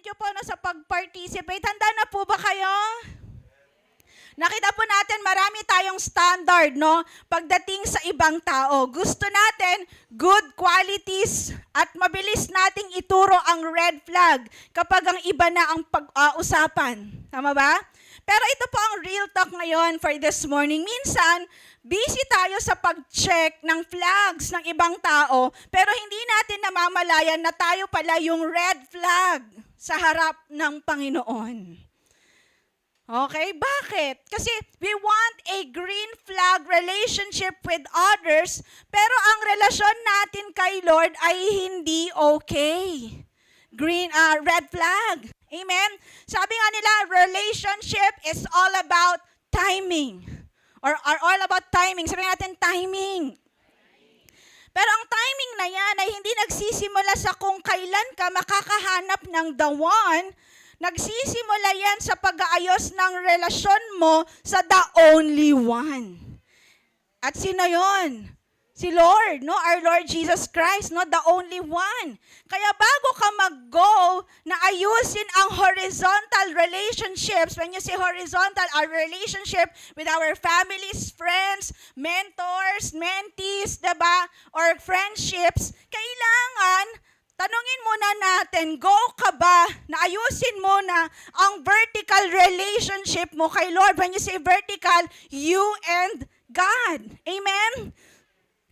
thank you po na sa pag-participate. Handa na po ba kayo? Nakita po natin marami tayong standard, no? Pagdating sa ibang tao. Gusto natin good qualities at mabilis nating ituro ang red flag kapag ang iba na ang pag-usapan. Tama ba? Pero ito po ang real talk ngayon for this morning. Minsan, busy tayo sa pag-check ng flags ng ibang tao, pero hindi natin namamalayan na tayo pala yung red flag sa harap ng Panginoon. Okay, bakit? Kasi we want a green flag relationship with others, pero ang relasyon natin kay Lord ay hindi okay. Red flag. Amen? Sabi nga nila, relationship is all about timing. Or are all about timing. Sabi natin, timing. Pero ang timing na yan ay hindi nagsisimula sa kung kailan ka makakahanap ng the one. Nagsisimula yan sa pag-aayos ng relasyon mo sa the only one. At sino yon? Si Lord, no? Our Lord Jesus Christ, no? The only one. Kaya bago ka mag-go na ayusin ang horizontal relationships, when you say horizontal, our relationship with our families, friends, mentors, mentees, diba? Or friendships, kailangan tanungin muna natin, go ka ba na ayusin mo na ang vertical relationship mo kay Lord? When you say vertical, you and God. Amen?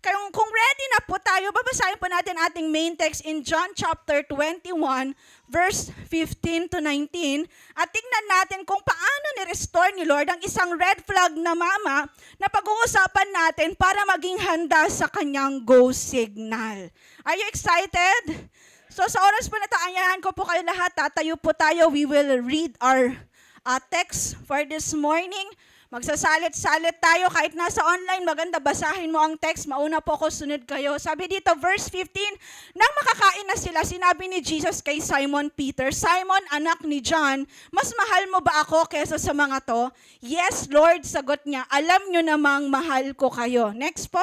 Kung ready na po tayo, babasahin po natin ating main text in John chapter 21, verse 15 to 19. At tingnan natin kung paano ni-restore ni Lord ang isang red flag na mama na pag-uusapan natin para maging handa sa kanyang go signal. Are you excited? So sa oras po na ito, anyahan ko po kayo lahat. Tatayo po tayo. We will read our text for this morning. Magsasalit-salit tayo kahit nasa online, maganda basahin mo ang text, mauna po ako, sunod kayo. Sabi dito, verse 15, nang makakain na sila, sinabi ni Jesus kay Simon Peter, Simon, anak ni John, mas mahal mo ba ako kesa sa mga to? Yes, Lord, sagot niya, alam nyo namang mahal ko kayo. Next po.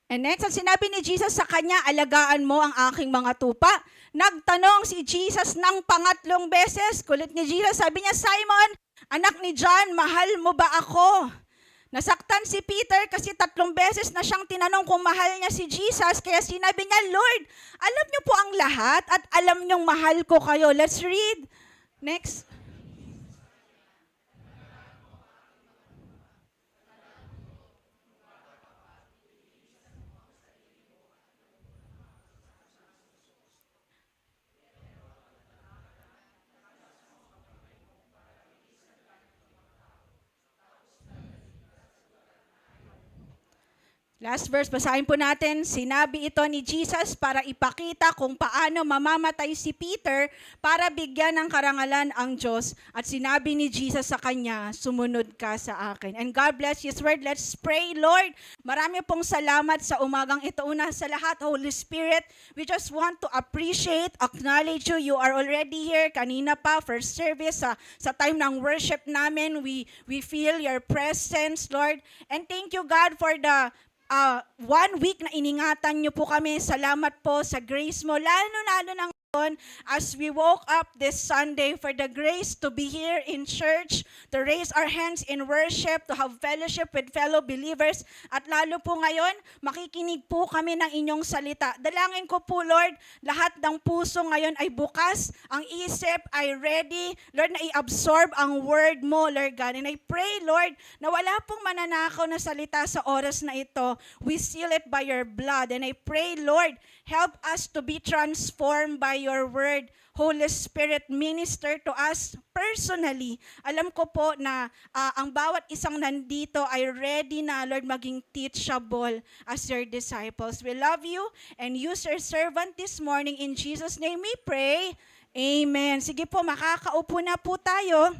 And next, ang sinabi ni Jesus sa kanya, alagaan mo ang aking mga tupa. Nagtanong si Jesus ng pangatlong beses. Kulit ni Jesus, sabi niya, Simon, anak ni John, mahal mo ba ako? Nasaktan si Peter kasi 3 beses na siyang tinanong kung mahal niya si Jesus. Kaya sinabi niya, Lord, alam niyo po ang lahat at alam niyong mahal ko kayo. Let's read. Next. Last verse, basahin po natin. Sinabi ito ni Jesus para ipakita kung paano mamamatay si Peter para bigyan ng karangalan ang Diyos. At sinabi ni Jesus sa kanya, sumunod ka sa akin. And God bless His word. Let's pray, Lord. Marami pong salamat sa umagang ito. Una sa lahat, Holy Spirit, we just want to appreciate, acknowledge you. You are already here. Kanina pa, first service, sa time ng worship namin, we feel your presence, Lord. And thank you, God, for the 1 week na iningatan niyo po kami. Salamat po sa grace mo. Lalo na ngayon as we woke up this Sunday for the grace to be here in church, to raise our hands in worship, to have fellowship with fellow believers. At lalo po ngayon, makikinig po kami ng inyong salita. Dalangin ko po, Lord, lahat ng puso ngayon ay bukas, ang isip ay ready, Lord, na i-absorb ang word mo, Lord God. And I pray, Lord, na wala pong mananakaw na salita sa oras na ito. We seal it by your blood. And I pray, Lord, help us to be transformed by your word. Holy Spirit, minister to us personally. Alam ko po na ang bawat isang nandito ay ready na, Lord, maging teachable as your disciples. We love you and use your servant this morning. In Jesus' name we pray. Amen. Sige po, makakaupo na po tayo.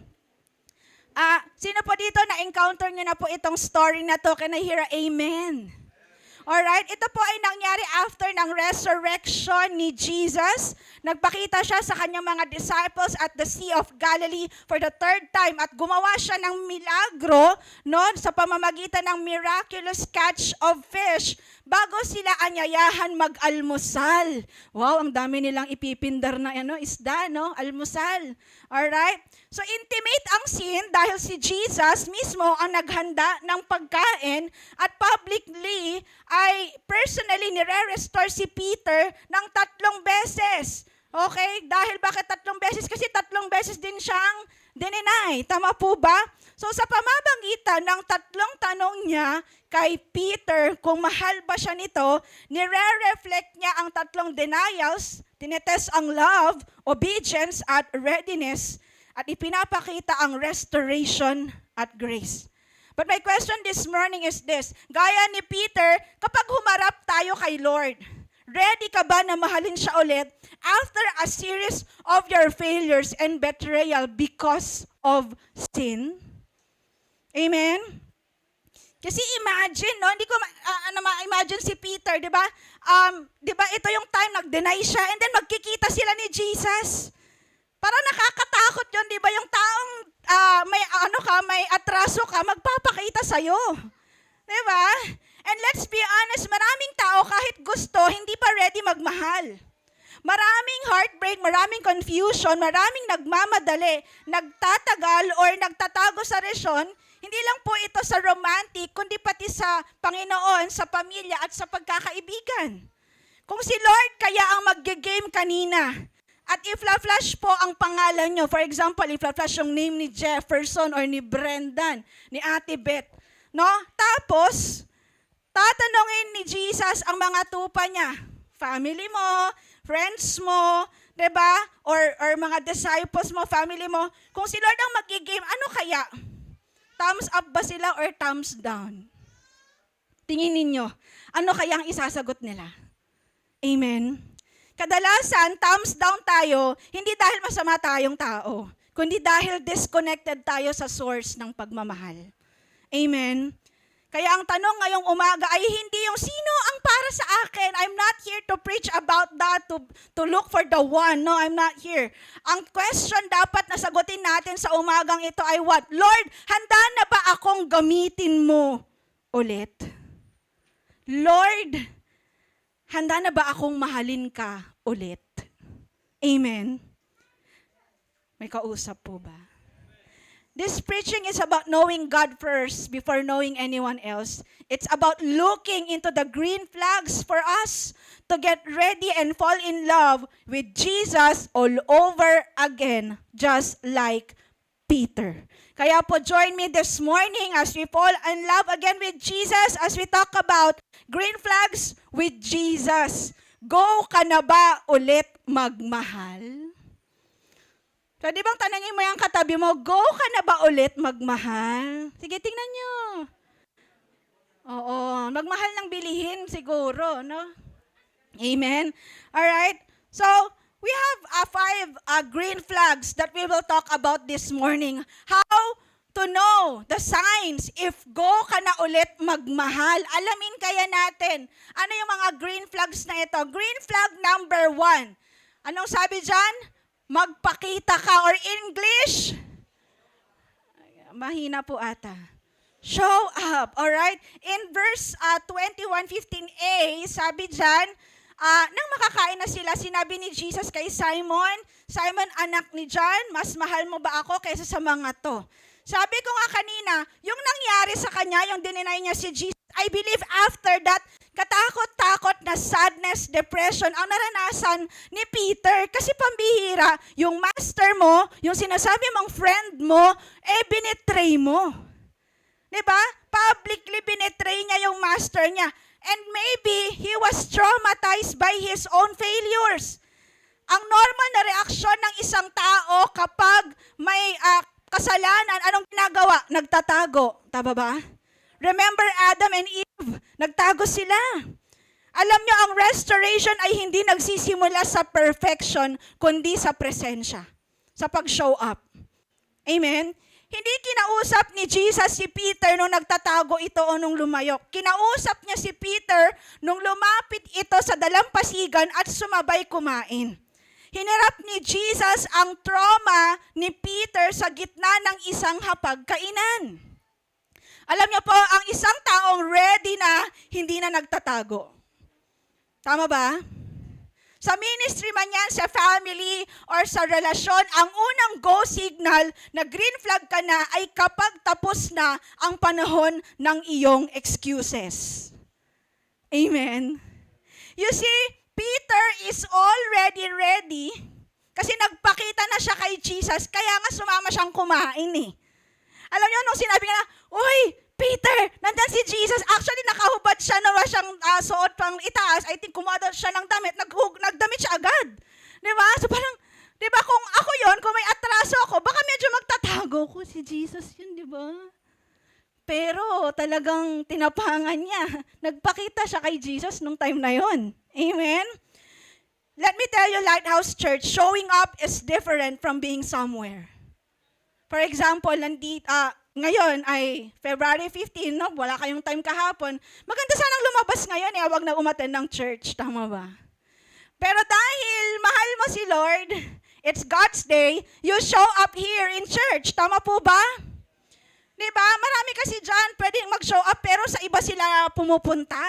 Sino po dito na-encounter nyo na po itong story na to? Can I hear a amen? Alright, ito po ay nangyari after ng resurrection ni Jesus. Nagpakita siya sa kanyang mga disciples at the Sea of Galilee for the third time at gumawa siya ng milagro, no, sa pamamagitan ng miraculous catch of fish bago sila anyayahan mag-almusal. Wow, ang dami nilang ipipindar na isda, no? Almusal. Alright? So intimate ang scene dahil si Jesus mismo ang naghanda ng pagkain at publicly ay personally nire-restore si Peter ng 3 beses. Okay? Dahil bakit 3 beses? Kasi 3 beses din siyang dininay. Tama po ba? So sa pamamagitan ng 3 tanong niya kay Peter kung mahal ba siya nito, nire-reflect niya ang 3 denials, tinetest ang love, obedience at readiness, at ipinapakita ang restoration at grace. But my question this morning is this, gaya ni Peter, kapag humarap tayo kay Lord, ready ka ba na mahalin siya ulit after a series of your failures and betrayal because of sin? Amen? Kasi imagine, no? Hindi ko ma-imagine si Peter, di ba? Di ba ito yung time nag-deny siya and then magkikita sila ni Jesus. Parang nakakatakot yun, di ba? Yung taong may atraso ka, magpapakita sa'yo. Di ba? And let's be honest, maraming tao kahit gusto, hindi pa ready magmahal. Maraming heartbreak, maraming confusion, maraming nagmamadali, nagtatagal or nagtatago sa relasyon. Hindi lang po ito sa romantic, kundi pati sa Panginoon, sa pamilya at sa pagkakaibigan. Kung si Lord kaya ang mag-game kanina, at i-flash po ang pangalan nyo, for example, i-flash yung name ni Jefferson or ni Brendan, ni Ate Beth, no? Tapos, tatanungin ni Jesus ang mga tupa niya, family mo, friends mo, diba? Or mga disciples mo, family mo. Kung si Lord ang mag-game, ano kaya? Thumbs up ba sila or thumbs down? Tingin ninyo, ano kaya ang isasagot nila? Amen? Kadalasan, thumbs down tayo, hindi dahil masama tayong tao, kundi dahil disconnected tayo sa source ng pagmamahal. Amen? Kaya ang tanong ngayong umaga ay hindi yung sino ang para sa akin. I'm not here to preach about that, to look for the one. No, I'm not here. Ang question dapat na sagutin natin sa umagang ito ay what? Lord, handa na ba akong gamitin mo ulit? Lord, handa na ba akong mahalin ka ulit? Amen? May kausap po ba? This preaching is about knowing God first before knowing anyone else. It's about looking into the green flags for us to get ready and fall in love with Jesus all over again, just like Peter. Kaya po join me this morning as we fall in love again with Jesus as we talk about green flags with Jesus. Go ka na ba ulit magmahal? So, di bang tanangin mo yung katabi mo, go ka na ba ulit magmahal? Sige, tingnan nyo. Oo, magmahal ng bilihin siguro, no? Amen? Alright? So, we have 5 green flags that we will talk about this morning. How to know the signs if go ka na ulit magmahal. Alamin kaya natin, ano yung mga green flags na ito? Green flag number 1. Anong sabi dyan? Magpakita ka, or English, mahina po ata. Show up, alright? In verse 21:15a, sabi dyan, nang makakain na sila, sinabi ni Jesus kay Simon, Simon, anak ni John, mas mahal mo ba ako kaysa sa mga to? Sabi ko nga kanina, yung nangyari sa kanya, yung dininay niya si Jesus, I believe after that, katakot-takot na sadness, depression ang naranasan ni Peter. Kasi pambihira, yung master mo, yung sinasabi mong friend mo, binetray mo. Diba? Publicly binetray niya yung master niya. And maybe he was traumatized by his own failures. Ang normal na reaksyon ng isang tao kapag may kasalanan, anong ginagawa? Nagtatago. Tama ba? Remember Adam and Eve, nagtago sila. Alam nyo, ang restoration ay hindi nagsisimula sa perfection, kundi sa presensya, sa pag-show up. Amen? Hindi kinausap ni Jesus si Peter nung nagtatago ito o nung lumayo. Kinausap niya si Peter nung lumapit ito sa dalampasigan at sumabay kumain. Hinarap ni Jesus ang trauma ni Peter sa gitna ng isang hapagkainan. Alam niyo po, ang isang taong ready na, hindi na nagtatago. Tama ba? Sa ministry man yan, sa family, or sa relasyon, ang unang go signal na green flag ka na ay kapag tapos na ang panahon ng iyong excuses. Amen? You see, Peter is already ready kasi nagpakita na siya kay Jesus, kaya nga sumama siyang kumain eh. Alam niyo, nung sinabi niya, "Uy, Peter, nandan si Jesus." Actually, nakahubad siya na siyang suot pang itaas. I think kumuha siya ng damit. Nagdamit siya agad. Di ba? So parang, di ba kung ako yon, kung may atraso ako, baka medyo magtatago ko. Si Jesus yun, di ba? Pero talagang tinapangan niya. Nagpakita siya kay Jesus nung time na yon. Amen? Let me tell you, Lighthouse Church, showing up is different from being somewhere. For example, ngayon ay February 15, no? Wala kayong time kahapon. Maganda sanang lumabas ngayon, wag na umattend ng church. Tama ba? Pero dahil mahal mo si Lord, it's God's day, you show up here in church. Tama po ba? Diba? Marami kasi dyan pwedeng mag-show up pero sa iba sila pumupunta.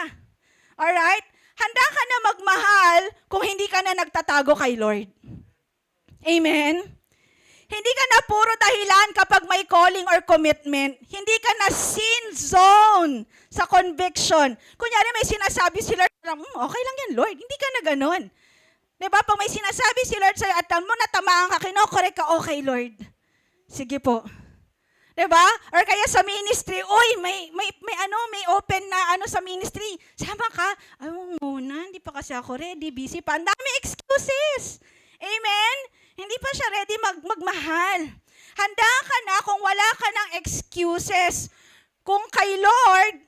Alright? Handa ka na magmahal kung hindi ka na nagtatago kay Lord. Amen? Hindi ka na puro dahilan kapag may calling or commitment. Hindi ka na sin zone sa conviction. Kunyari may sinasabi si Lord, okay lang yan Lord, hindi ka na ganun. Diba? Pag may sinasabi si Lord sa'yo at mo natamaan ka, kinokorek ka, okay Lord. Sige po. Diba? Or kaya sa ministry, may open na sa ministry. Sama ka? Ay, muna, hindi pa kasi ako ready, busy pa. Ang dami excuses. Amen? Hindi pa siya ready magmahal. Handa ka na kung wala ka ng excuses. Kung kay Lord,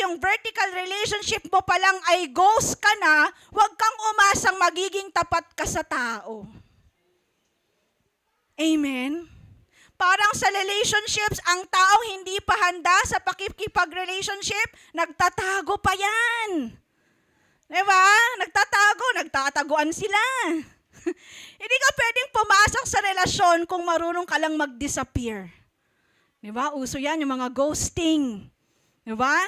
yung vertical relationship mo pa lang ay ghost ka na, huwag kang umasang magiging tapat ka sa tao. Amen? Parang sa relationships, ang tao hindi pa handa sa pakikipag-relationship, nagtatago pa yan. Diba? Nagtataguan sila. Hindi ka pwedeng pumasok sa relasyon kung marunong ka lang mag-disappear. Diba? Uso yan, yung mga ghosting. Diba?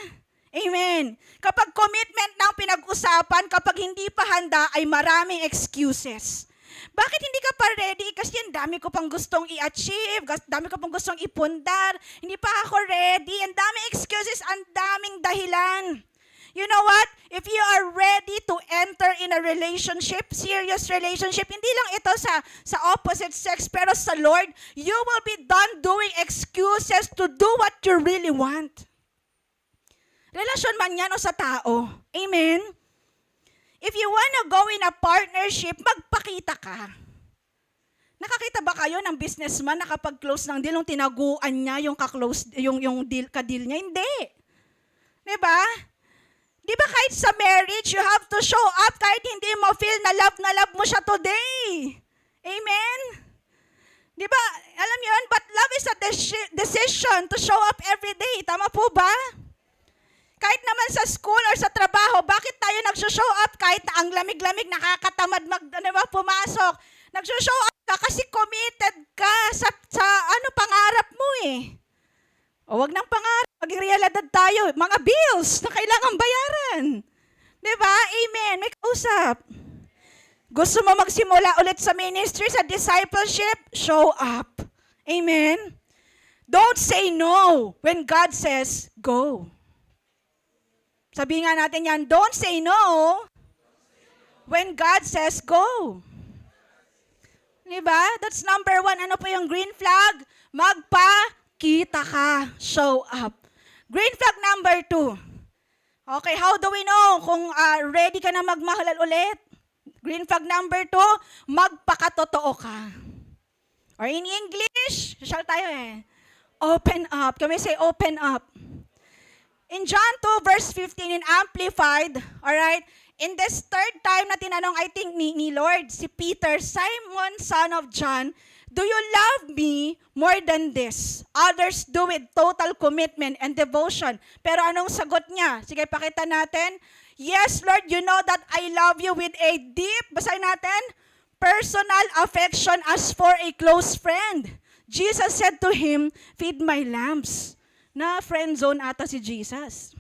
Amen. Kapag commitment na ang pinag-usapan, kapag hindi pa handa, ay maraming excuses. Bakit hindi ka pa ready? Kasi ang dami ko pang gustong i-achieve, dami ko pang gustong ipundar, hindi pa ako ready, ang daming excuses, ang daming dahilan. You know what? If you are ready to enter in a relationship, serious relationship, hindi lang ito sa opposite sex, pero sa Lord, you will be done doing excuses to do what you really want. Relasyon man yan o sa tao. Amen? If you wanna go in a partnership, magpakita ka. Nakakita ba kayo ng businessman na kapag close ng deal, nung tinaguan niya yung deal, ka-deal niya? Hindi. Diba? Di ba kahit sa marriage, you have to show up kahit hindi mo feel na love mo siya today. Amen? Di ba? Alam niyo yun, but love is a decision to show up every day. Tama po ba? Kahit naman sa school or sa trabaho, bakit tayo nag-show up kahit ang lamig-lamig, nakakatamad pumasok? Nag-show up ka kasi committed ka sa pangarap mo eh. O wag nang pangarap, maging realidad tayo. Mga bills na kailangan bayaran. Diba? Amen. May kausap. Gusto mo magsimula ulit sa ministry, sa discipleship? Show up. Amen. Don't say no when God says go. Sabihin nga natin yan, don't say no when God says go. Diba? That's number 1. Ano po yung green flag? Magpakita ka. Show up. Green flag number 2. Okay, how do we know kung ready ka na magmahal ulit? Green flag number 2, magpakatotoo ka. Or in English, social tayo open up. Can we say open up? In John 2 verse 15 in Amplified, all right, In this third time na tinanong, I think, ni Lord, si Peter, Simon, son of John, do you love me more than this? Others do with total commitment and devotion. Pero anong sagot niya? Sige, pakita natin. Yes, Lord, you know that I love you with a deep, basahin natin, personal affection as for a close friend. Jesus said to him, feed my lambs. Na friend zone ata si Jesus.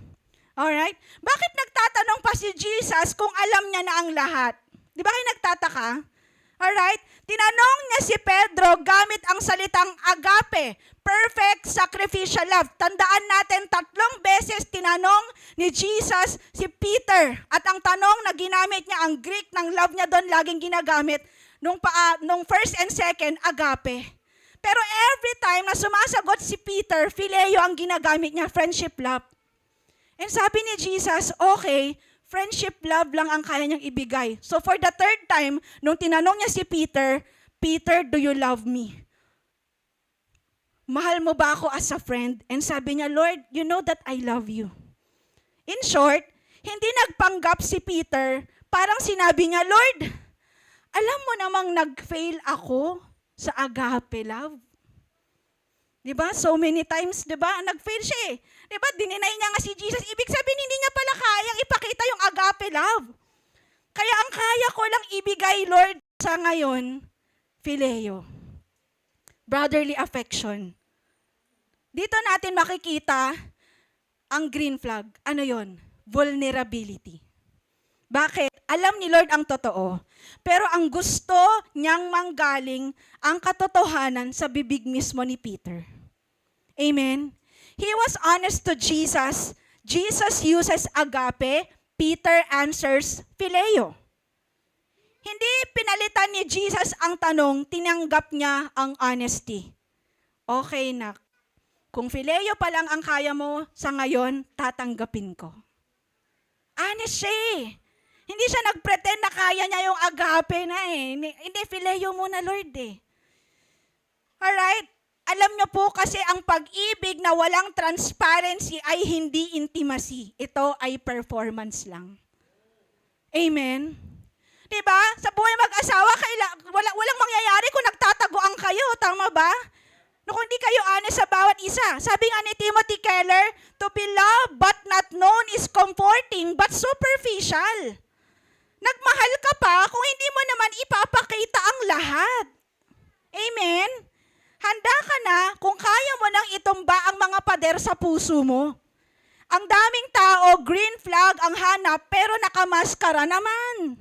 Alright? Bakit nagtatanong pa si Jesus kung alam niya na ang lahat? Di ba kayo nagtataka? Alright? Tinanong niya si Pedro gamit ang salitang agape, perfect sacrificial love. Tandaan natin, 3 beses tinanong ni Jesus si Peter. At ang tanong na ginamit niya, ang Greek ng love niya doon laging ginagamit, nung first and second, agape. Pero every time na sumasagot si Peter, phileo ang ginagamit niya, friendship love. And sabi ni Jesus, okay, friendship love lang ang kaya niyang ibigay. So for the third time, nung tinanong niya si Peter, Peter, do you love me? Mahal mo ba ako as a friend? And sabi niya, Lord, you know that I love you. In short, hindi nagpanggap si Peter, parang sinabi niya, Lord, alam mo namang nag-fail ako sa agape love. Diba? So many times, diba? Nag-fail siya eh. Diba? Dininay niya nga si Jesus. Ibig sabihin, hindi niya pala kayang ipakita yung agape love. Kaya ang kaya ko lang ibigay, Lord, sa ngayon, phileo. Brotherly affection. Dito natin makikita ang green flag. Ano yon? Vulnerability. Bakit? Alam ni Lord ang totoo. Pero ang gusto niyang manggaling ang katotohanan sa bibig mismo ni Peter. Amen? He was honest to Jesus. Jesus uses agape. Peter answers phileo. Hindi pinalitan ni Jesus ang tanong, tinanggap niya ang honesty. Okay na. Kung phileo pa lang ang kaya mo sa ngayon, tatanggapin ko. Honest siya eh. Hindi siya nag-pretend na kaya niya yung agape na eh. Hindi, phileo muna, Lord eh. Alright? Alam niyo po kasi ang pag-ibig na walang transparency ay hindi intimacy. Ito ay performance lang. Amen? Diba? Sa buhay mag-asawa, walang mangyayari kung nagtataguan kayo. Tama ba? No, kung hindi kayo honest sa bawat isa. Sabi nga ni Timothy Keller, to be loved but not known is comforting but superficial. Nagmahal ka pa kung hindi mo naman ipapakita ang lahat. Amen? Handa ka na kung kaya mo nang itumba ang mga pader sa puso mo. Ang daming tao, green flag ang hanap, pero nakamaskara naman.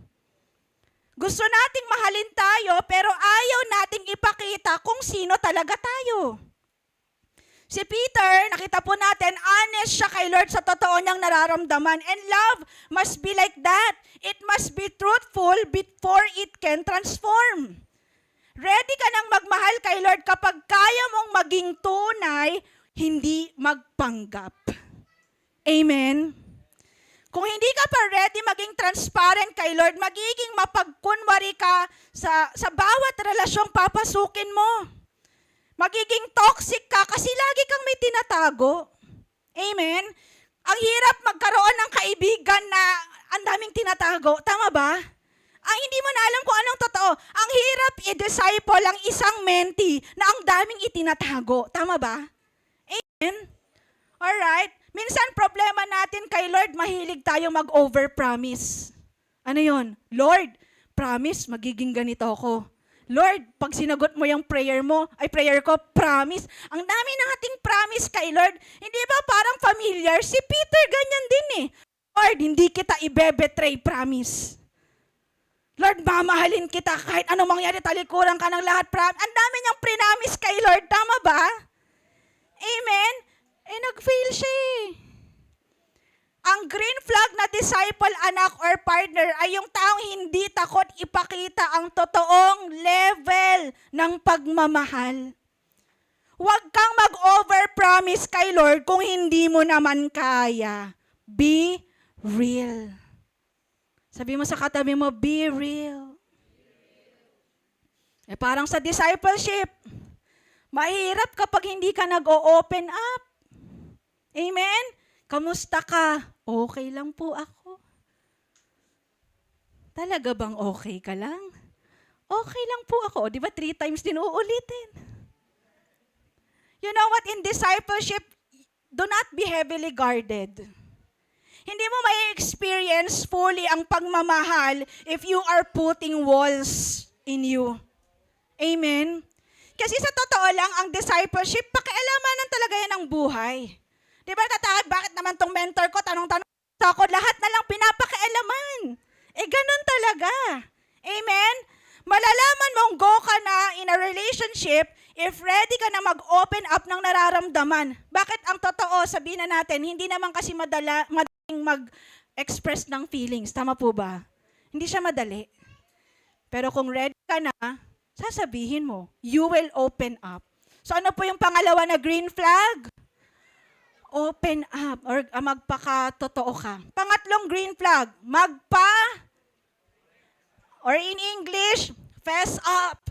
Gusto nating mahalin tayo, pero ayaw nating ipakita kung sino talaga tayo. Si Peter, nakita po natin, honest siya kay Lord sa totoo niyang nararamdaman. And love must be like that. It must be truthful before it can transform. Ready ka nang magmahal kay Lord kapag kaya mong maging tunay, hindi magpanggap. Amen? Kung hindi ka pa ready maging transparent kay Lord, magiging mapagkunwari ka sa bawat relasyong papasukin mo. Magiging toxic ka kasi lagi kang may tinatago. Amen? Ang hirap magkaroon ng kaibigan na ang daming tinatago. Tama ba? Ang hindi mo na alam kung anong totoo. Ang hirap i-disciple ang isang mentee na ang daming itinatago. Tama ba? Amen? Alright? Minsan problema natin kay Lord, mahilig tayo mag-overpromise. Ano yon? Lord, promise, magiging ganito ako. Lord, pag sinagot mo yung prayer mo, prayer ko, promise. Ang dami ng ating promise kay Lord. Hindi ba parang familiar? Si Peter ganyan din eh. Lord, hindi kita ibebetray, promise. Lord, mamahalin kita kahit anong mangyari, talikuran ka ng lahat. Ang dami niyang prinamis kay Lord. Tama ba? Amen? Nag-fail siya eh. Ang green flag na disciple, anak, or partner ay yung taong hindi takot ipakita ang totoong level ng pagmamahal. Huwag kang mag-overpromise kay Lord kung hindi mo naman kaya. Be real. Sabi mo sa katabi mo, be real. Parang sa discipleship, mahirap kapag hindi ka nag-o-open up. Amen? Kamusta ka? Okay lang po ako. Talaga bang okay ka lang? Okay lang po ako. Di ba 3 times din uulitin? You know what? In discipleship, do not be heavily guarded. Hindi mo may experience fully ang pagmamahal if you are putting walls in you. Amen? Kasi sa totoo lang, ang discipleship, pakialamanan talaga yan ng buhay. Di ba tatawag, bakit naman tong mentor ko, tanong-tanong ako, lahat na lang pinapakialaman. Ganun talaga. Amen? Malalaman mong go ka na in a relationship if ready ka na mag-open up ng nararamdaman. Bakit ang totoo, sabihin na natin, hindi naman kasi madaling mag-express ng feelings. Tama po ba? Hindi siya madali. Pero kung ready ka na, sasabihin mo, you will open up. So ano po yung pangalawa na green flag? Open up or magpakatotoo ka. Pangatlong green flag, or in English, fess up.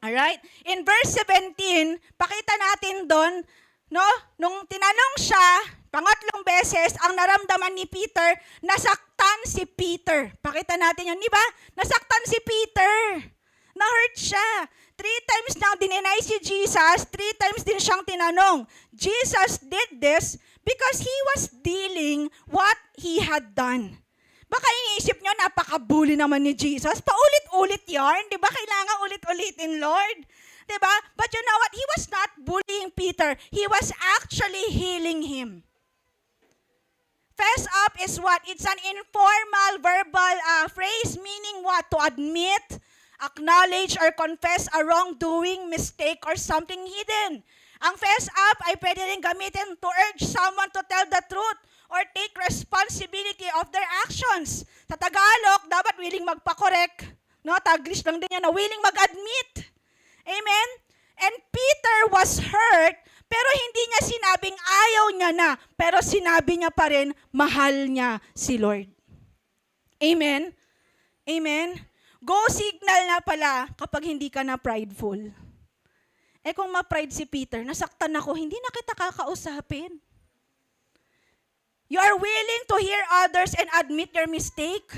Alright? In verse 17, pakita natin doon, no? Nung tinanong siya, pangatlong beses, ang naramdaman ni Peter, nasaktan si Peter. Pakita natin yun, di ba? Nasaktan si Peter. Na-hurt siya. 3 times na dinenay si Jesus, 3 times din siyang tinanong. Jesus did this because he was dealing what he had done. Baka iniisip nyo, napaka-bully naman ni Jesus. Paulit-ulit yarn. Di ba? Kailangan ulit-ulitin, Lord. Di ba? But you know what? He was not bullying Peter. He was actually healing him. Fess up is what? It's an informal verbal phrase meaning what? To admit, acknowledge, or confess a wrongdoing, mistake, or something hidden. Ang fess up ay pwede rin gamitin to urge someone to tell the truth or take responsibility of their actions. Sa Tagalog, dapat willing magpa-correct. No, Taglish lang din yan na willing mag-admit. Amen? And Peter was hurt, pero hindi niya sinabing ayaw niya na, pero sinabi niya pa rin, mahal niya si Lord. Amen? Amen? Go signal na pala kapag hindi ka na prideful. Kung ma-pride si Peter, nasaktan ako, hindi na kita kakausapin. You are willing to hear others and admit your mistake.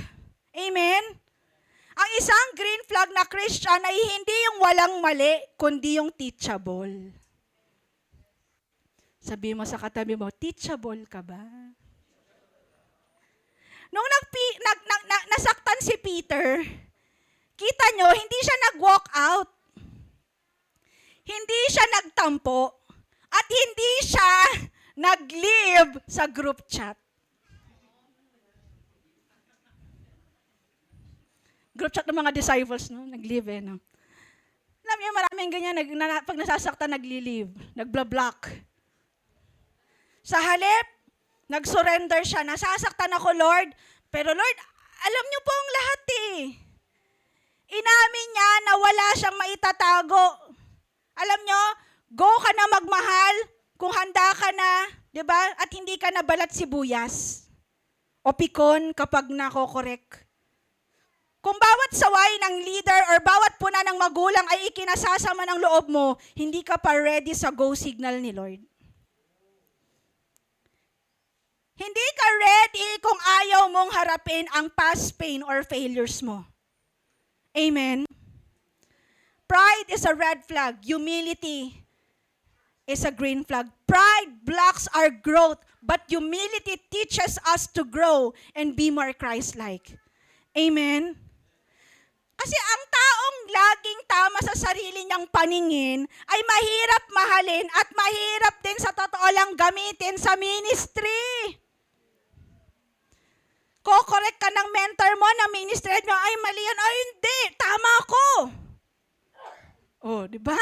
Amen? Ang isang green flag na Christian ay hindi yung walang mali, kundi yung teachable. Sabi mo sa katabi mo, teachable ka ba? Nung nasaktan si Peter, kita nyo, hindi siya nag-walk out. Hindi siya nagtampo. At hindi siya nag-leave sa group chat. Group chat ng mga disciples, no? Nag-leave no? Alam niyo, maraming ganyan, pag nasasaktan, nag-leave, nag-block. Sa halip, nag-surrender siya. Nasasaktan ako, Lord. Pero Lord, alam niyo po ang lahat Inamin niya na wala siyang maitatago. Alam niyo, go ka na magmahal kung handa ka na, di ba? At hindi ka na balat sibuyas o pikon kapag nako-correct. Kung bawat saway ng leader or bawat puna ng magulang ay ikinasasama ng loob mo, hindi ka pa ready sa go signal ni Lord. Hindi ka ready kung ayaw mong harapin ang past pain or failures mo. Amen? Pride is a red flag. Humility is a green flag. Pride blocks our growth, but humility teaches us to grow and be more Christ-like. Amen? Kasi ang taong laging tama sa sarili niyang paningin ay mahirap mahalin at mahirap din sa totoo lang gamitin sa ministry. Ko-correct ka ng mentor mo na ministry mo, ay mali yan, ay hindi, tama ako. Di ba?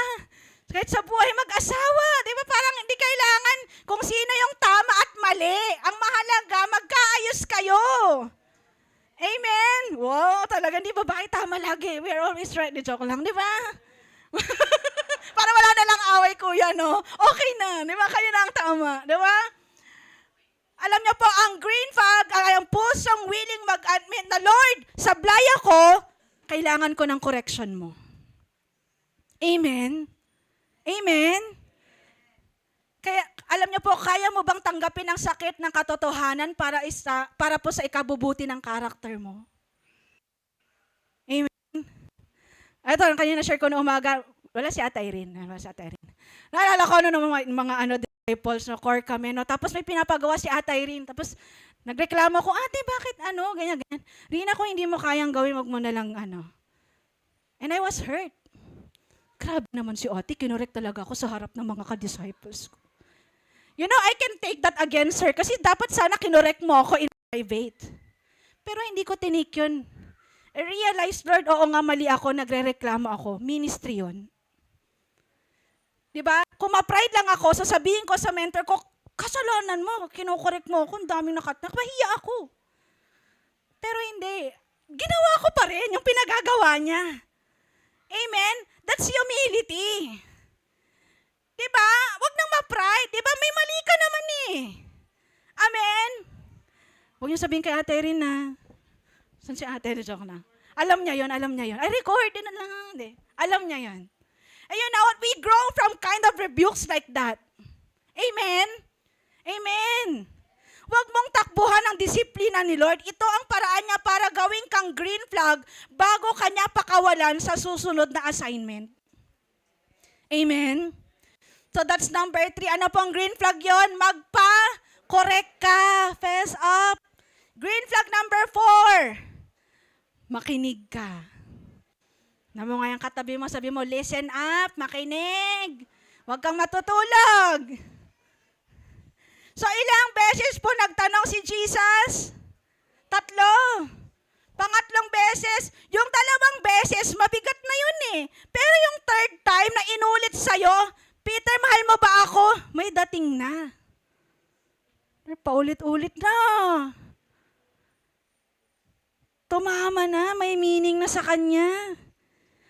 Kahit sa buhay mag-asawa, di ba parang hindi kailangan kung sino yung tama at mali. Ang mahalaga, magkaayos kayo. Amen? Wow, talaga hindi babae tama lagi. We're always right. Di joke lang, di ba? Para wala na lang away, kuya, no? Okay na, di ba? Kayo na ang tama, di ba? Alam niyo po, ang green flag ay ang pusong willing mag-admit na, Lord, sablay ako, kailangan ko ng correction mo. Amen? Amen? Kaya, alam niyo po, kaya mo bang tanggapin ang sakit ng katotohanan para po sa ikabubuti ng karakter mo? Ito, kanina share ko na umaga, wala si Ate Irene. Wala si Ate Irene. Naalala ko mga ano, disciples, no, core kami, no? Tapos may pinapagawa si Ate Irene. Tapos nagreklamo ko, ate, bakit ano, ganyan, ganyan. Rina, kung hindi mo kayang gawin, wag mo na lang ano. And I was hurt. Grabe naman si ate, kinorek talaga ako sa harap ng mga ka-disciples ko. You know, I can take that against her kasi dapat sana kinorek mo ako in private. Pero hindi ko tinik yun. I realized, Lord, oo nga, mali ako, nagre-reklamo ako. Ministry yun. Diba? Kung ma-pride lang ako, sasabihin ko sa mentor ko, kasalanan mo, kinukorek mo ako, ang daming nakatak, mahiya ako. Pero hindi. Ginawa ko pa rin yung pinagagawa niya. Amen? That's humility. Diba? Huwag nang ma-pride. Diba? May mali ka naman eh. Amen? Huwag niyo sabihin kay Ate Erin na, saan si Ate Erin? Joke na. Alam niya yon, alam niya yon. I recorded na lang. Hindi. Alam niya yon. And you know what? We grow from kind of rebukes like that. Amen? Amen. Huwag mong takbuhan ang disiplina ni Lord. Ito ang paraan niya para gawin kang green flag bago kanya pakawalan sa susunod na assignment. Amen? So that's number 3. Ano pong green flag yon? Magpa-correct ka. Fess up. Green flag number 4. Makinig ka. Namo nga yung katabi mo, sabi mo, listen up, makinig. Huwag kang matutulog. So ilang beses po nagtanong si Jesus? 3. Pangatlong beses, yung 2 beses, mabigat na yun eh. Pero yung 3rd time na inulit sa'yo, Peter, mahal mo ba ako? May dating na. Paulit-ulit na. Tumama na, may meaning na sa kanya.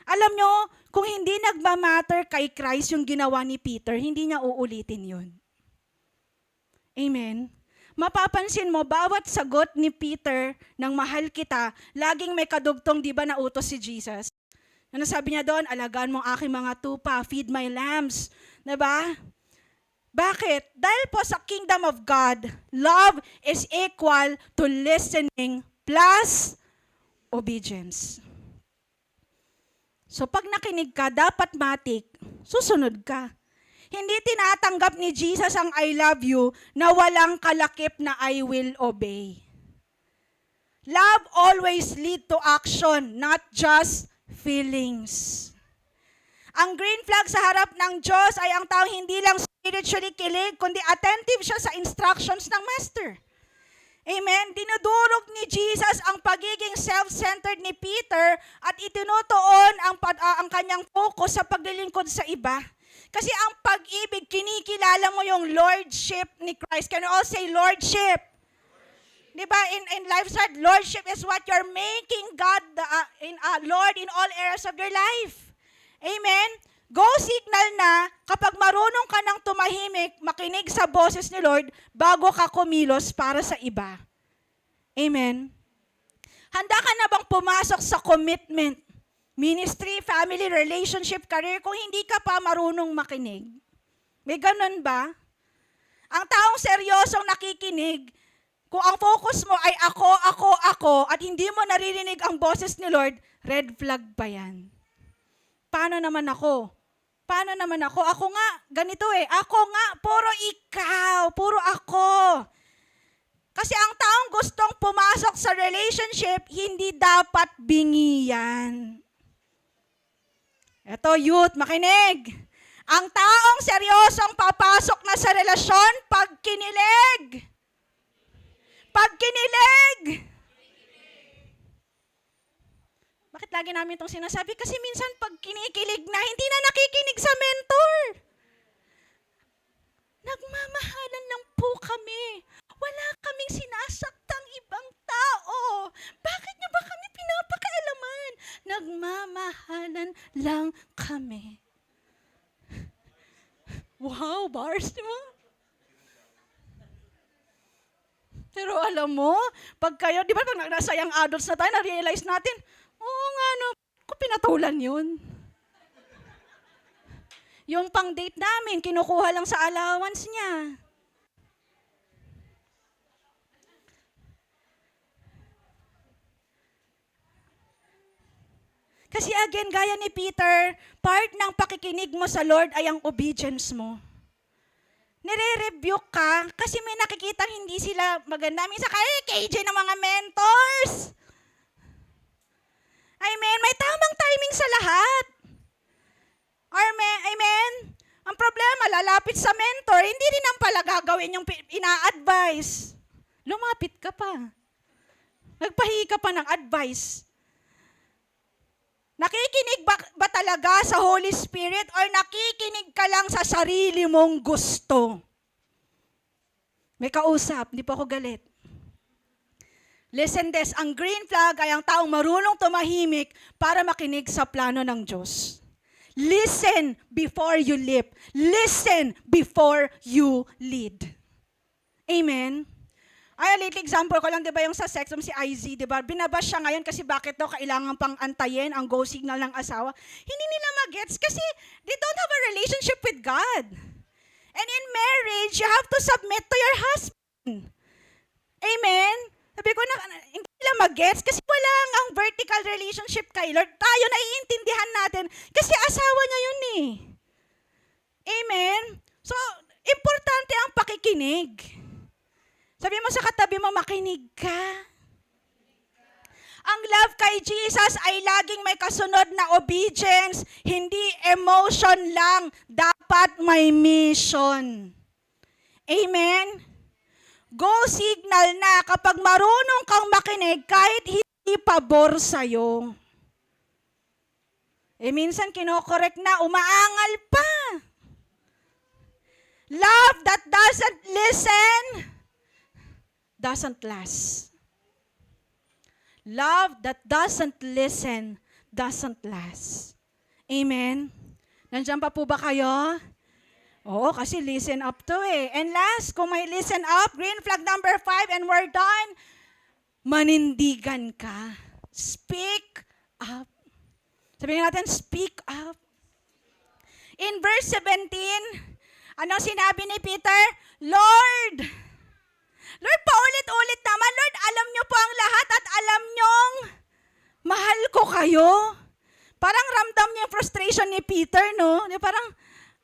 Alam nyo, kung hindi nagmamatter kay Christ yung ginawa ni Peter, hindi niya uulitin yun. Amen? Mapapansin mo, bawat sagot ni Peter ng mahal kita, laging may kadugtong, di ba, na utos si Jesus? Ano sabi niya doon? Alagaan mo aking mga tupa, feed my lambs. Diba? Bakit? Dahil po sa kingdom of God, love is equal to listening plus obedience. So pag nakinig ka, dapat matik, susunod ka. Hindi tinatanggap ni Jesus ang I love you na walang kalakip na I will obey. Love always lead to action, not just feelings. Ang green flag sa harap ng Diyos ay ang tao hindi lang spiritually kilig, kundi attentive siya sa instructions ng Master. Amen? Dinudurog ni Jesus ang pagiging self-centered ni Peter at itinutuon ang kanyang focus sa paglilingkod sa iba. Kasi ang pag-ibig, kinikilala mo yung lordship ni Christ. Can you all say lordship? Diba? In lifestyle, lordship is what you're making God Lord in all areas of your life. Amen? Go signal na kapag marunong ka ng tumahimik, makinig sa boses ni Lord bago ka kumilos para sa iba. Amen? Handa ka na bang pumasok sa commitment, ministry, family, relationship, career kung hindi ka pa marunong makinig? May ganun ba? Ang taong seryosong nakikinig, kung ang focus mo ay ako, at hindi mo naririnig ang boses ni Lord, red flag ba yan? Paano naman ako? Paano naman ako? Ako nga, ganito eh. Ako nga, puro ikaw, puro ako. Kasi ang taong gustong pumasok sa relationship, hindi dapat bingiyan. Eto, youth, makinig. Ang taong seryosong papasok na sa relasyon, pag kinilig. Pag kinilig. Bakit lagi namin itong sinasabi? Kasi minsan pag kinikilig na, hindi na nakikinig sa mentor. Nagmamahalan lang po kami. Wala kaming sinasaktang ibang tao. Bakit niyo ba kami pinapakailaman? Nagmamahalan lang kami. Wow, bars, di ba? Pero alam mo, pag kayo, di ba pag nasa young adults na tayo, na-realize natin, oo nga no, kung pinatulan yun. Yung pang-date namin, kinukuha lang sa allowance niya. Kasi again, gaya ni Peter, part ng pakikinig mo sa Lord ay ang obedience mo. Nire-rebuke ka kasi may nakikita hindi sila maganda. Minsan kaya KJ ng mga mentors. Amen. May tamang timing sa lahat. Amen. Ang problema, lalapit sa mentor, hindi rin ang pala gagawin yung ina-advise. Lumapit ka pa. Nagpahingi ka pa ng advice. Nakikinig ba talaga sa Holy Spirit or nakikinig ka lang sa sarili mong gusto? May kausap, hindi po ako galit. Listen this, ang green flag ay ang taong marunong tumahimik para makinig sa plano ng Diyos. Listen before you leap. Listen before you lead. Amen? Ay, little example ko lang, di ba yung sa sex, si IZ, di ba? Binabash siya ngayon kasi bakit daw kailangan pang antayin ang go signal ng asawa. Hindi nila magets kasi they don't have a relationship with God. And in marriage, you have to submit to your husband. Amen? Sabi ko na, hindi nila magets kasi wala ang vertical relationship kay Lord. Tayo naiintindihan natin kasi asawa niya yun eh. Amen? So, importante ang pakikinig. Sabi mo sa katabi mo, makinig ka. Ang love kay Jesus ay laging may kasunod na obedience, hindi emotion lang. Dapat may mission. Amen? Go signal na kapag marunong kang makinig kahit hindi pabor sa'yo. Minsan kinokorek na, umaangal pa. Love that doesn't listen doesn't last. Love that doesn't listen doesn't last. Amen? Nandiyan pa po ba kayo? Oo, kasi listen up to eh. And last, kung may listen up, green flag number 5, and we're done, manindigan ka. Speak up. Sabihin natin, speak up. In verse 17, anong sinabi ni Peter? Lord, paulit-ulit naman, Lord, alam niyo po ang lahat at alam niyong mahal ko kayo. Parang ramdam niya yung frustration ni Peter, no? Parang,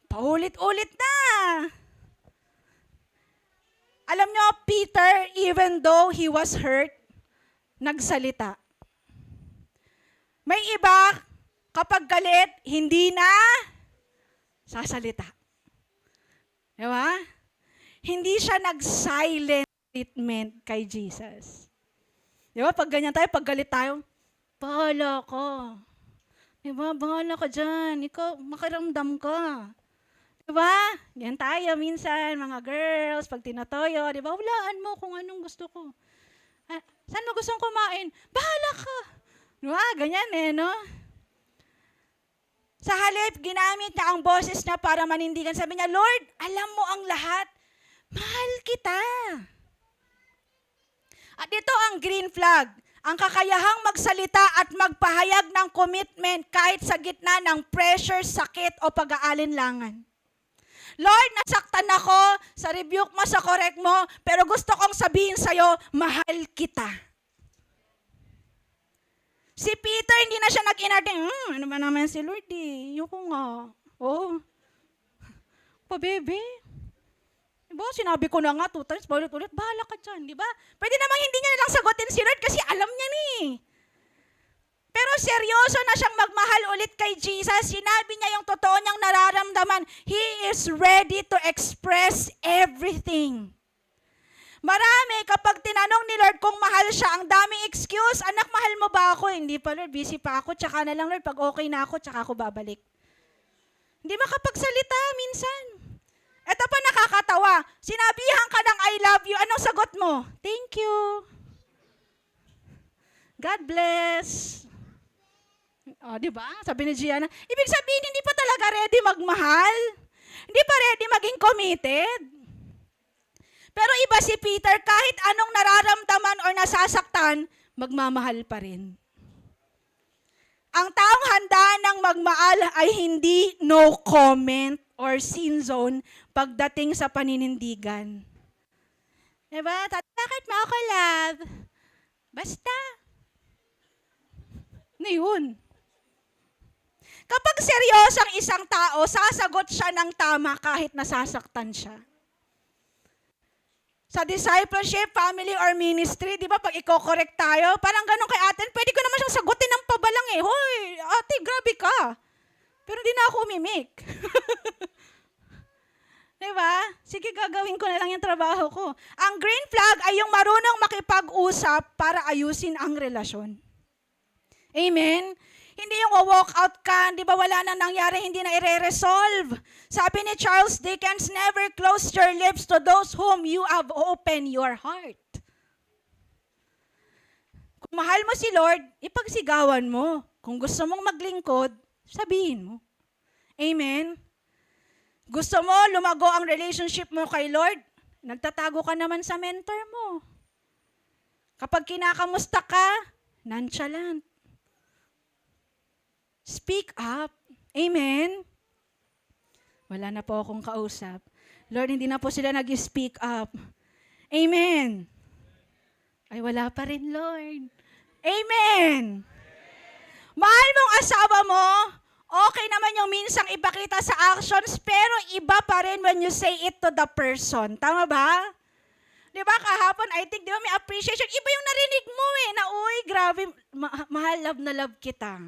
paulit-ulit na. Alam niyo, Peter, even though he was hurt, nagsalita. May iba, kapag galit, hindi na sasalita. Diba? Hindi siya nag-silent treatment kay Jesus. Diba? Pag ganyan tayo, pag galit tayo, bahala ka. Diba? Bahala ka dyan. Ikaw, makiramdam ka. Diba? Yan tayo minsan, mga girls, pag tinatoyo, diba? Hulaan mo kung anong gusto ko. Saan mo gustong kumain? Bahala ka. Diba? Ganyan eh, no? Sa halip, ginamit niya ang boses niya para manindigan. Sabi niya, Lord, alam mo ang lahat. Mahal kita. At ito ang green flag. Ang kakayahang magsalita at magpahayag ng commitment kahit sa gitna ng pressure, sakit o pag-aalinlangan. Lord, nasaktan ako sa rebuke mo, sa correct mo, pero gusto kong sabihin sa'yo, mahal kita. Si Peter, hindi na siya nag-inarding, ano ba naman si Lord eh, yuko nga. Oh, bebe. Diba, sinabi ko na nga 2 times, ulit-ulit, bahala ka dyan, di ba? Pwede namang hindi niya nalang sagutin si Lord kasi alam niya ni. Pero seryoso na siyang magmahal ulit kay Jesus. Sinabi niya yung totoo niyang nararamdaman. He is ready to express everything. Marami, kapag tinanong ni Lord kung mahal siya, ang daming excuse, anak, mahal mo ba ako? Hindi pa, Lord, busy pa ako, tsaka na lang, Lord, pag okay na ako, tsaka ako babalik. Hindi makapagsalita minsan. Ito pa nakakatawa. Sinabihan ka ng I love you. Anong sagot mo? Thank you. God bless. O, di ba? Sabi ni Gianna. Ibig sabihin, hindi pa talaga ready magmahal. Hindi pa ready maging committed. Pero iba si Peter, kahit anong nararamdaman or nasasaktan, magmamahal pa rin. Ang taong handa ng magmahal ay hindi no comment or sin zone pagdating sa paninindigan. Diba? Bakit mo ako love? Basta. Na yun. Kapag seryosang isang tao, sasagot siya ng tama kahit nasasaktan siya. Sa discipleship, family, or ministry, di ba pag i-correct tayo, parang ganun kay ate, pwede ko naman siyang sagutin ng pabalang eh. Hoy, ate, grabe ka. Pero di na ako umimik. Diba? Sige, gagawin ko na lang yung trabaho ko. Ang green flag ay yung marunong makipag-usap para ayusin ang relasyon. Amen? Hindi yung walk out ka, di ba wala na nangyari, hindi na i-resolve. Sabi ni Charles Dickens, never close your lips to those whom you have opened your heart. Kung mahal mo si Lord, ipagsigawan mo. Kung gusto mong maglingkod, sabihin mo. Amen? Gusto mo lumago ang relationship mo kay Lord, nagtatago ka naman sa mentor mo. Kapag kinakamusta ka, nonchalant. Speak up. Amen? Wala na po akong kausap. Lord, hindi na po sila nag-speak up. Amen? Ay, wala pa rin, Lord. Amen? Mahal mong asawa mo, okay naman yung minsang ipakita sa actions, pero iba pa rin when you say it to the person. Tama ba? Di ba kahapon, I think, di ba may appreciation. Iba yung narinig mo eh, na uy, grabe, mahal, love na love kita.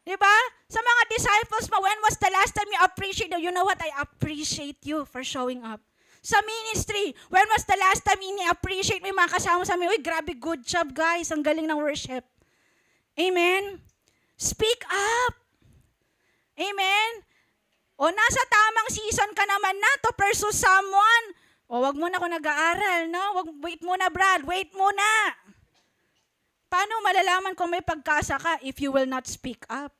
Di ba? Sa mga disciples mo, when was the last time you appreciate? You know what? I appreciate you for showing up. Sa ministry, when was the last time ini-appreciate mo yung mga kasama sa amin? Uy, grabe, good job guys. Ang galing ng worship. Amen? Speak up. Amen? O nasa tamang season ka naman na to pursue someone. O wag muna ako nag-aaral, no? Wait muna, Brad. Wait muna. Paano malalaman kung may pagkasa ka if you will not speak up?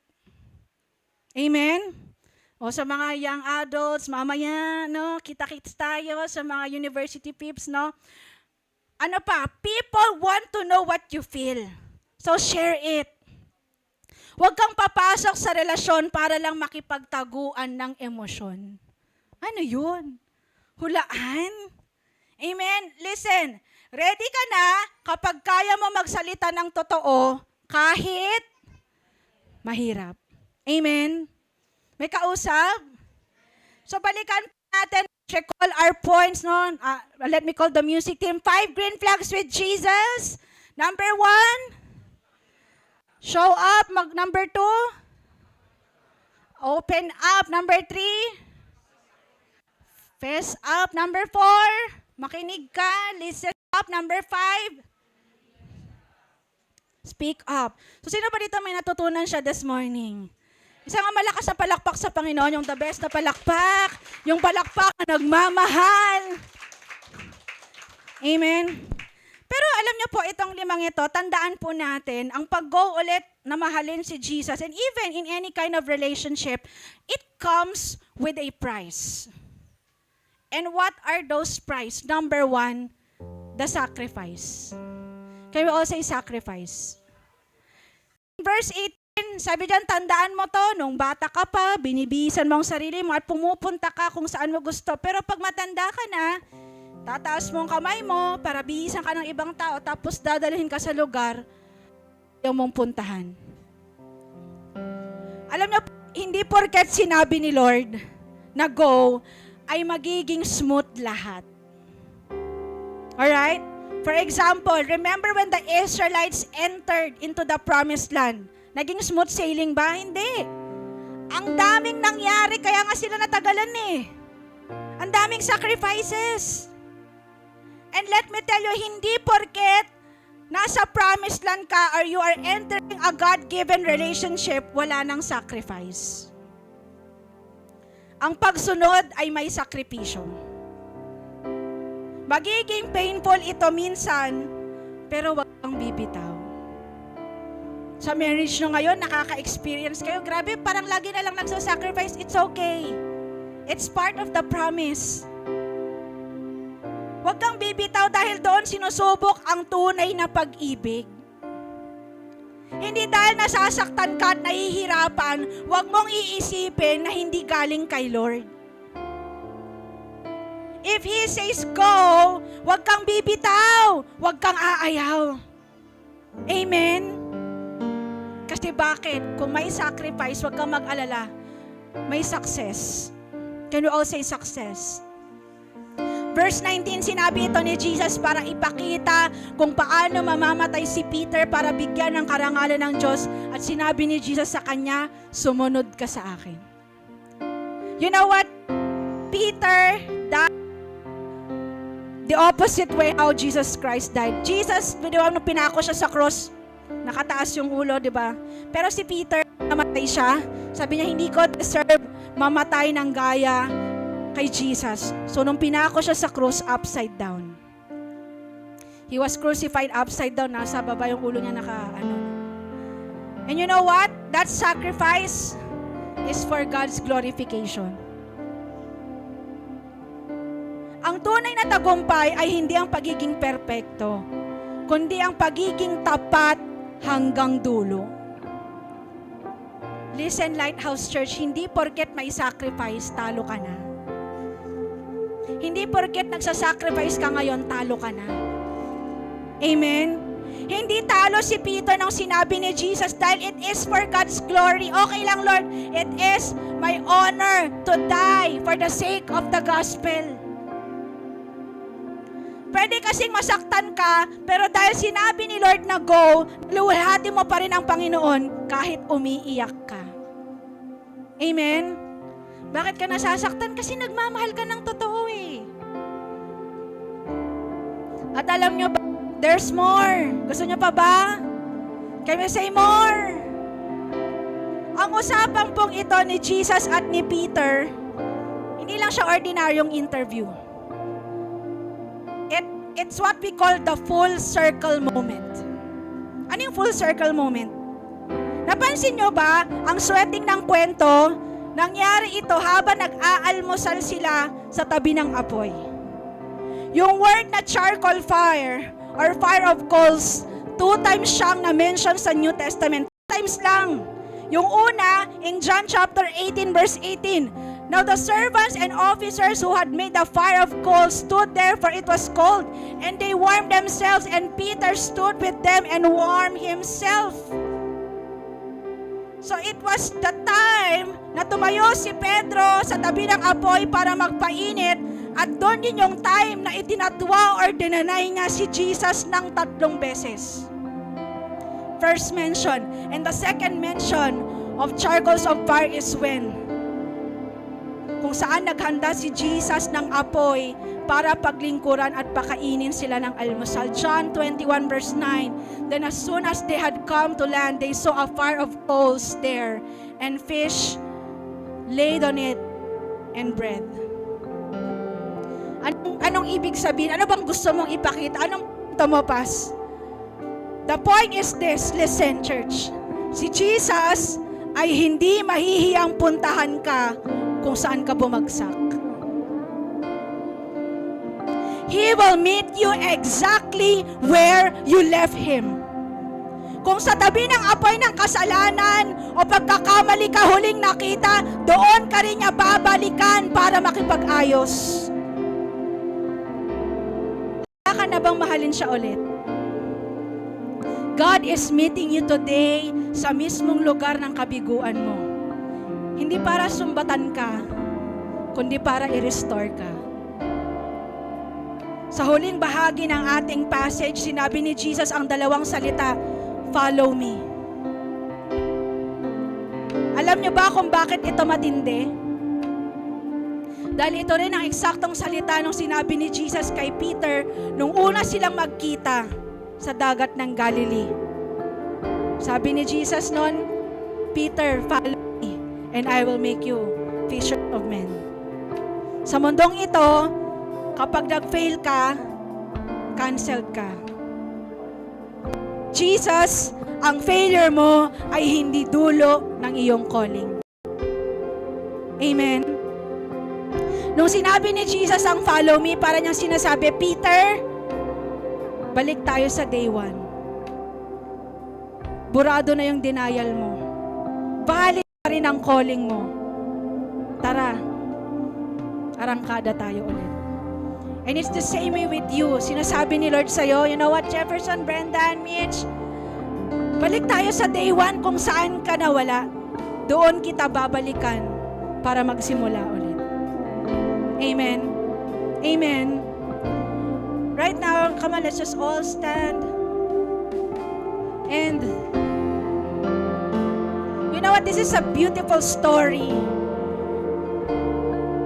Amen? O sa mga young adults, mamaya, no? Kita-kits tayo sa mga university peeps, no? Ano pa? People want to know what you feel. So share it. Huwag kang papasok sa relasyon para lang makipagtaguan ng emosyon. Ano yun? Hulaan? Amen? Listen, ready ka na kapag kaya mo magsalita ng totoo kahit mahirap. Amen? May kausap? So balikan natin, recall our points, no? Let me call the music team. 5 green flags with Jesus. Number 1, show up. Number 2, open up. Number 3, face up. Number 4, makinig ka. Listen up. Number 5, speak up. So sino ba dito may natutunan siya this morning? Isang malakas na palakpak sa Panginoon, yung the best na palakpak, yung palakpak na nagmamahal. Amen? Pero alam niyo po, itong 5 ito, tandaan po natin, ang pag-go ulit na mahalin si Jesus, and even in any kind of relationship, it comes with a price. And what are those price? Number 1, the sacrifice. Can we all say sacrifice? Verse 18, sabi dyan, tandaan mo to, nung bata ka pa, binibisan mo ang sarili mo at pumupunta ka kung saan mo gusto. Pero pag matanda ka na, tataas mo ang kamay mo para bihisan ka ng ibang tao, tapos dadalhin ka sa lugar yung mong puntahan. Alam niyo, hindi porket sinabi ni Lord na go, ay magiging smooth lahat. Alright? For example, remember when the Israelites entered into the promised land? Naging smooth sailing ba? Hindi. Ang daming nangyari, kaya nga sila natagalan eh. Ang daming sacrifices. And let me tell you, hindi porket nasa promised land ka or you are entering a God-given relationship, wala nang sacrifice. Ang pagsunod ay may sakripisyo. Magiging painful ito minsan, pero wag kang bibitaw. Sa marriage nyo ngayon, nakaka-experience kayo. Grabe, parang lagi na lang nagsasacrifice. It's okay. It's part of the promise. Huwag kang bibitaw dahil doon sinusubok ang tunay na pag-ibig. Hindi dahil nasasaktan ka at nahihirapan, huwag mong iisipin na hindi galing kay Lord. If He says go, huwag kang bibitaw, huwag kang aayaw. Amen? Kasi Kasi bakit? Kung may sacrifice, huwag kang mag-alala. May success. Can we all say success? Verse 19, sinabi ito ni Jesus para ipakita kung paano mamamatay si Peter para bigyan ng karangalan ng Diyos. At sinabi ni Jesus sa kanya, sumunod ka sa akin. You know what? Peter died the opposite way how Jesus Christ died. Jesus, di ba, nung pinako siya sa cross, nakataas yung ulo, di ba? Pero si Peter, namatay siya. Sabi niya, hindi ko deserve mamatay ng gaya kay Jesus. So, nung pinako siya sa cross, upside down. He was crucified upside down. Nasa baba yung ulo niya And you know what? That sacrifice is for God's glorification. Ang tunay na tagumpay ay hindi ang pagiging perpekto, kundi ang pagiging tapat hanggang dulo. Listen, Lighthouse Church, hindi porket may sacrifice, talo ka na. Hindi porket nagsasacrifice ka ngayon, talo ka na. Amen? Hindi talo si Peter nang sinabi ni Jesus dahil it is for God's glory. Okay lang, Lord. It is my honor to die for the sake of the gospel. Pwede kasing masaktan ka, pero dahil sinabi ni Lord na go, luwalhati mo pa rin ang Panginoon kahit umiiyak ka. Amen? Bakit ka nasasaktan? Kasi nagmamahal ka ng totoo eh. At alam nyo ba, there's more. Gusto nyo pa ba? Can we say more? Ang usapan pong ito ni Jesus at ni Peter, hindi lang siya ordinaryong interview. It's what we call the full circle moment. Ano yung full circle moment? Napansin nyo ba, ang sweating ng kwento, nangyari ito habang nag-aalmusal sila sa tabi ng apoy. Yung word na charcoal fire or fire of coals, 2 times siyang na-mention sa New Testament. 2 times lang. Yung una, in John chapter 18 verse 18, now the servants and officers who had made the fire of coals stood there, for it was cold, and they warmed themselves, and Peter stood with them and warmed himself. So it was the time na tumayo si Pedro sa tabi ng apoy para magpainit, at doon din yung time na itinatwa or dinanay nga si Jesus ng 3 beses. First mention. And the second mention of charcoals of fire is when kung saan naghanda si Jesus ng apoy para paglingkuran at pakainin sila ng almusal. John 21 verse 9, then as soon as they had come to land, they saw a fire of coals there, and fish laid on it, and bread. Anong ibig sabihin? Ano bang gusto mong ipakita? Anong tumupas? The point is this, listen church, si Jesus ay hindi mahihiyang puntahan ka kung saan ka bumagsak. He will meet you exactly where you left Him. Kung sa tabi ng apoy ng kasalanan o pagkakamali ka huling nakita, doon ka rin niya babalikan para makipag-ayos. Kaya ka na bang mahalin siya ulit? God is meeting you today sa mismong lugar ng kabiguan mo. Hindi para sumbatan ka, kundi para i-restore ka. Sa huling bahagi ng ating passage, sinabi ni Jesus ang 2 salita, follow me. Alam niyo ba kung bakit ito matindi? Dahil ito rin ang eksaktong salita nung sinabi ni Jesus kay Peter nung una silang magkita sa dagat ng Galilee. Sabi ni Jesus noon, Peter, follow me, and I will make you fisher of men. Sa mundong ito, kapag nag-fail ka, canceled ka. Jesus, ang failure mo ay hindi dulo ng iyong calling. Amen. Nung sinabi ni Jesus ang follow me, para niyang sinasabi, Peter, balik tayo sa day 1. Burado na yung denial mo. Balik pa rin ang calling mo. Tara, arangkada tayo ulit. And it's the same way with you. Sinasabi ni Lord sa'yo, you know what, Jefferson, Brendan, Mitch, Balik tayo sa day 1 kung saan ka nawala. Doon kita babalikan para magsimula ulit. Amen. Amen. Right now, come on, let's just all stand. And you know what? This is a beautiful story.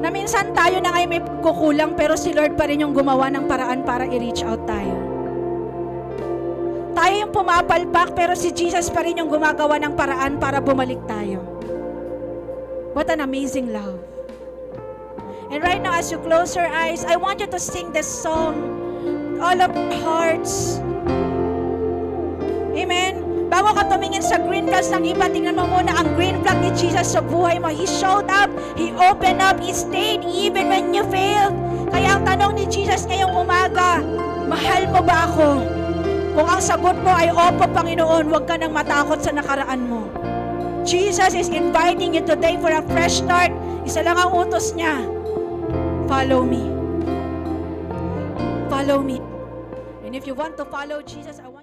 Na minsan tayo na ngayon may kukulang pero si Lord pa rin yung gumawa ng paraan para i-reach out tayo. Tayo yung pumapalpak pero si Jesus pa rin yung gumagawa ng paraan para bumalik tayo. What an amazing love. And right now as you close your eyes, I want you to sing this song. All of our hearts. Amen. Bago ka tumingin sa green flags ng iba, tingnan mo muna ang green flag ni Jesus sa buhay mo. He showed up, He opened up, He stayed even when you failed. Kaya ang tanong ni Jesus ngayong umaga, mahal mo ba ako? Kung ang sagot mo ay opo, Panginoon, huwag ka nang matakot sa nakaraan mo. Jesus is inviting you today for a fresh start. Isa lang ang utos niya. Follow me. Follow me. And if you want to follow Jesus, I want